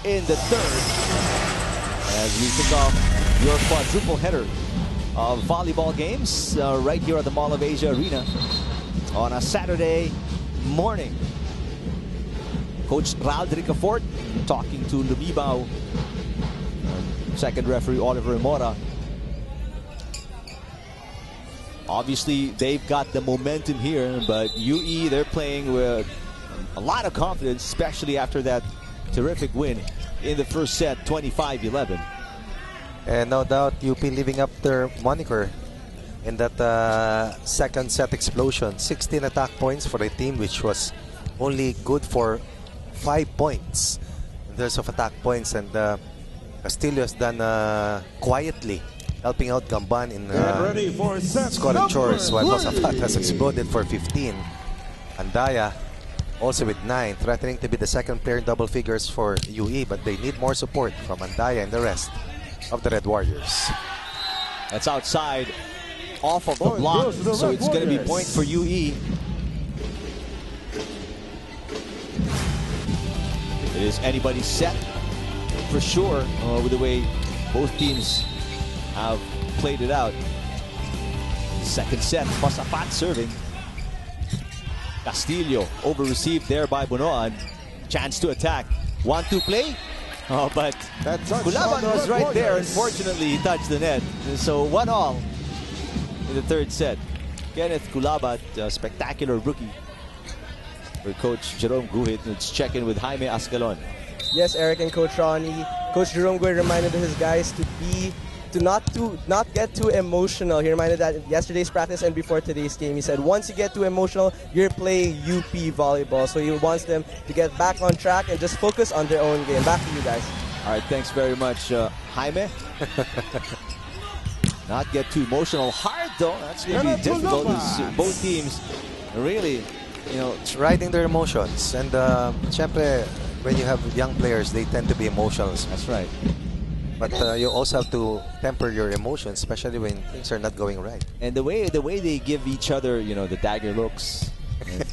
in the third. As we kick off your quadruple header of volleyball games right here at the Mall of Asia Arena on a Saturday morning. Coach Raldrick Fort talking to Lumibao. Second referee Oliver Mora. Obviously, they've got the momentum here, but UE, they're playing with a lot of confidence, especially after that terrific win in the first set, 25-11. And no doubt, UP living up their moniker in that second set explosion. 16 attack points for a team which was only good for 5 points in terms of attack points. And Castillo has done quietly helping out Gamban in scoring chores, while Josafat has exploded for 15. Andaya also with 9, threatening to be the second player in double figures for UE, but they need more support from Andaya and the rest of the Red Warriors. That's outside, off of the block, so it's going to be point for UE. It is anybody's set for sure, with the way both teams have played it out. Second set, Josafat serving. Castillo over-received there by Bunoan. Chance to attack. 1-2 play. Oh, but Culaban was right there. Unfortunately, he touched the net. So 1-1 in the third set. Kenneth Culaban, a spectacular rookie for Coach Jerome Guhit. Let's check in with Jaime Ascalon. Yes, Eric and Coach Ronnie. Coach Jerome Guhit reminded his guys to not get too emotional. He reminded that in yesterday's practice and before today's game. He said once you get too emotional, you're playing UP volleyball. So he wants them to get back on track and just focus on their own game. Back to you guys. All right, thanks very much, Jaime. Not get too emotional. Hard though. That's going to be difficult. Both teams really, riding their emotions. And syempre, when you have young players, they tend to be emotional. That's right. But you also have to temper your emotions, especially when things are not going right. And the way they give each other, the dagger looks, and,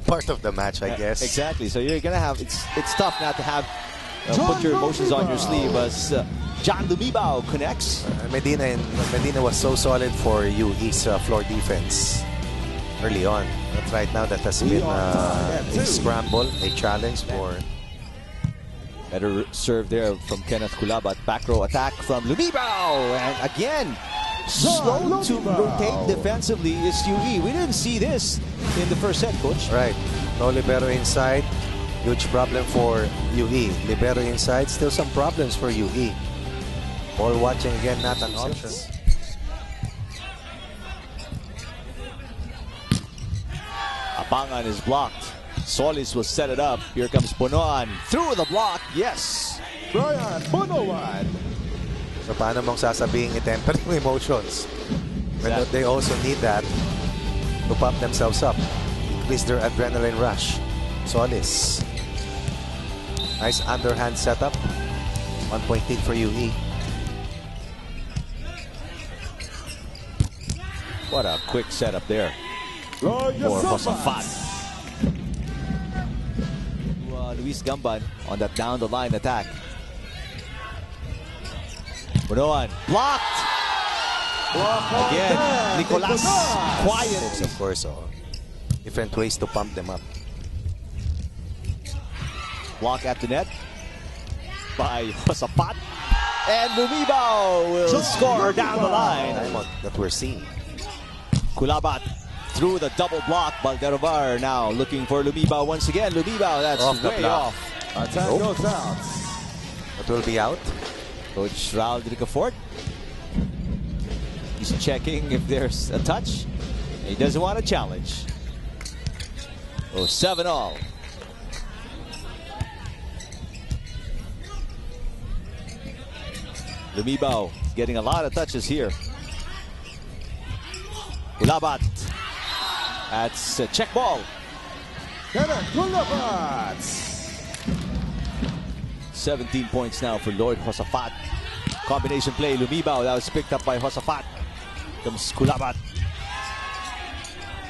part of the match, I guess. Exactly. So you're gonna have it's tough not to have put your emotions on your sleeve. As John Lumibao connects. Medina was so solid for UE's floor defense early on. But right now, that has been a scramble, a challenge for. Better serve there from Kenneth Culaban. Back row attack from Lumibao. And again, slow to rotate defensively is UE. We didn't see this in the first set, Coach. Right. No libero inside. Huge problem for UE. Libero inside. Still some problems for UE. Ball watching again, not an option. Abangan is blocked. Solis will set it up. Here comes Bunoan. Through the block. Yes. Brian Bunoan. So paano mong sasabing i-temper yung emotions? When they also need that to pump themselves up. Increase their adrenaline rush. Solis. Nice underhand setup. 1-point lead for UE. What a quick setup there for Josafat. Luis Gamban on that down-the-line attack. Bunoan blocked. Again, Nicolas quiet. Of course, different ways to pump them up. Block at the net by Josafat. And Lumibao will score down the line. That we're seeing. Culaban through the double block. Balderovar now looking for Lumibao once again. Lumibao, that's way off. Attack goes out. That will be out. Coach Raldrick Fort. He's checking if there's a touch. He doesn't want a challenge. Oh, 7-all. Lumibao getting a lot of touches here. Culaban. That's a check ball. Culaban. 17 points now for Lloyd Josafat. Combination play, Lumibao. That was picked up by Josafat. Comes Culaban.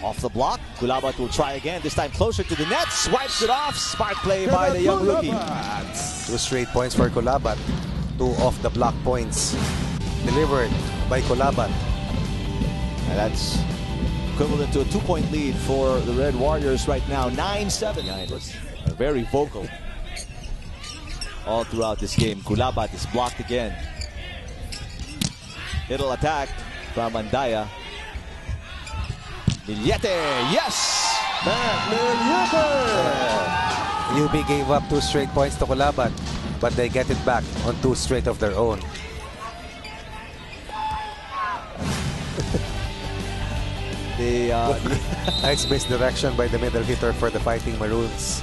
Off the block. Kulabat will try again, this time closer to the net. Swipes it off. Smart play by the young rookie. 2 straight points for Kulabat. 2 off the block points delivered by Kulabat. And that's equivalent to a 2-point lead for the Red Warriors right now. 9-7. Very vocal all throughout this game. Kulabat is blocked again. Little attack from Andaya. Millete, yes! UB gave up 2 straight points to Kulabat, but they get it back on 2 straight of their own. Nice misdirection by the middle hitter for the Fighting Maroons.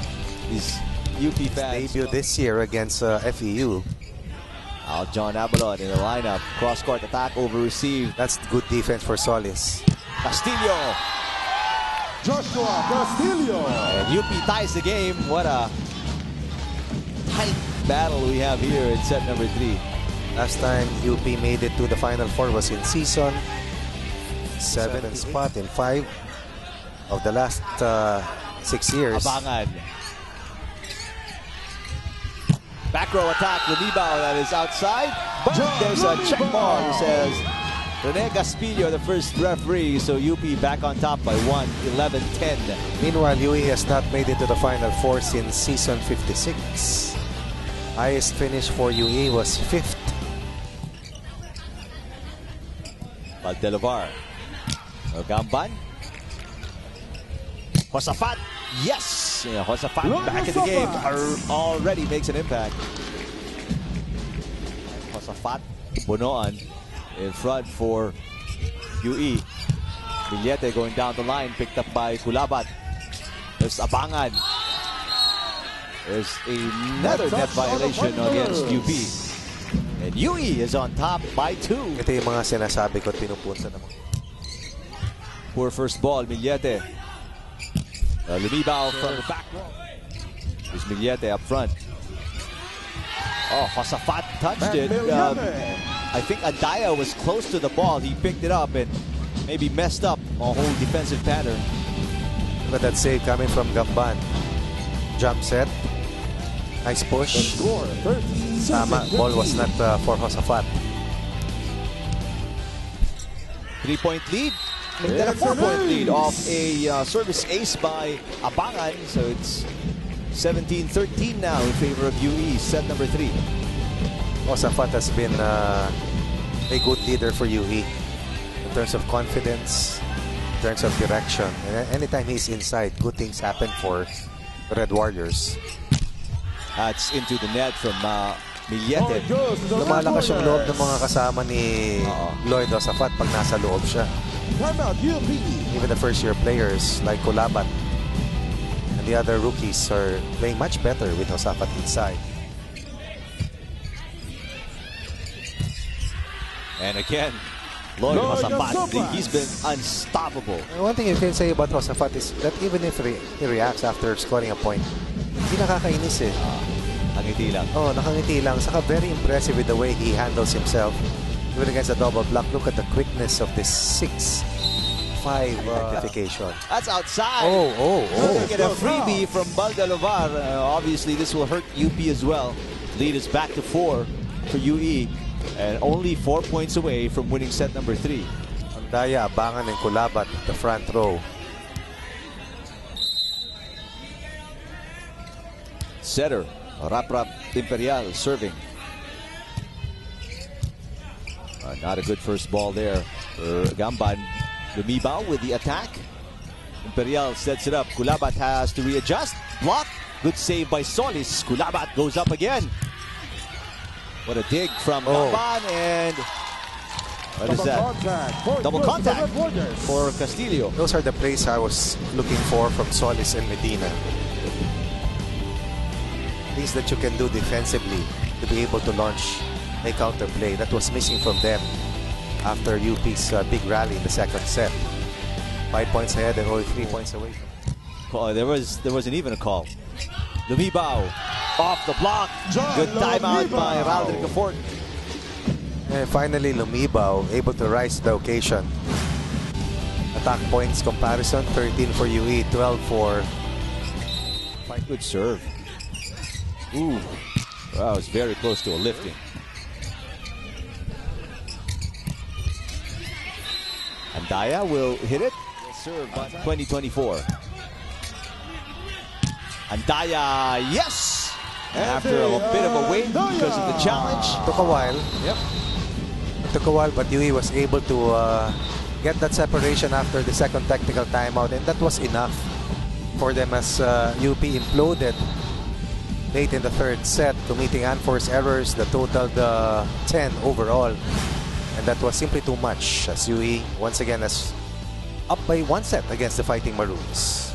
These UP fans. Debut this year against FEU. John Abalon in the lineup. Cross-court attack over receive. That's good defense for Solis. Castillo. Joshua Castillo. And UP ties the game. What a tight battle we have here in set number 3. Last time UP made it to the Final Four was in season 7th spot in 5 of the last 6 years. Abangan. Back row attack, Lumibao, that is outside. But there's a check ball, says Rene Gaspillo, the first referee. So UP back on top by 1, 11-10. Meanwhile, UE has not made it to the Final Four since season 56. Highest finish for UE was 5th. Valdelavar. Gamban. Josafat. Yes! Yeah, Josafat back in the game. Already makes an impact. Josafat. Bunoan in front for UE. Millete going down the line. Picked up by Kulabat. There's Abangan. There's another net violation against UP. And UE is on top by 2. Ito yung mga sinasabi ko at pinupunta naman. Poor first ball, Millete. Lumibao from the back row. There's Millete up front. Oh, Josafat touched it. I think Andaya was close to the ball. He picked it up and maybe messed up a whole defensive pattern. Look at that save coming from Gamban. Jump set. Nice push. Tama, ball was not for Josafat. 3-point lead. And then a 4-point lead off a service ace by Abangan. So it's 17-13 now in favor of UE, set number 3. Josafat has been a good leader for UE in terms of confidence, in terms of direction. And anytime he's inside, good things happen for the Red Warriors. That's into the net from Millete. Lumalakas yung loob ng mga kasama ni Lloyd Josafat pag nasa loob siya. Even the first-year players like Kulabat and the other rookies are playing much better with Josafat inside. And again, Lloyd Josafat, he's been unstoppable. One thing you can say about Josafat is that even if he reacts after scoring a point, hindi nakakainis eh. Nakangiti lang. Oh, nakangiti lang. Saka very impressive with the way he handles himself. Even against a double block, look at the quickness of this 6-5 rectification. That's outside. Oh. Get a freebie from Valdelavar. Obviously, this will hurt UP as well. Lead is back to 4 for UE. And only 4 points away from winning set number 3. Andaya, Abangan, and Kulabat, the front row. Setter, Raprap Imperial serving. Not a good first ball there for Gamban. Lumibao with the attack. Imperial sets it up. Kulabat has to readjust. Block. Good save by Solis. Kulabat goes up again. What a dig from Gamban, and what is that? Double contact for Castillo. Those are the plays I was looking for from Solis and Medina. Things that you can do defensively to be able to launch a counter play. That was missing from them after UP's big rally in the second set. 5 points ahead and only 3 points away. There wasn't even a call. Lumibao off the block. Good timeout by Rodrigo Fort. And finally, Lumibao able to rise to the occasion. attack points comparison. 13 for UE, 12 for... Good serve. Ooh. Wow, it's very close to a lifting. Andaya will hit it. Serve by 2024. Andaya, yes! After a bit of a wait because of the challenge. Took a while. Yep. It took a while, but UE was able to get that separation after the second technical timeout, and that was enough for them as UP imploded late in the third set, committing unforced errors that totaled 10 overall. And that was simply too much as UE once again is up by 1 set against the Fighting Maroons.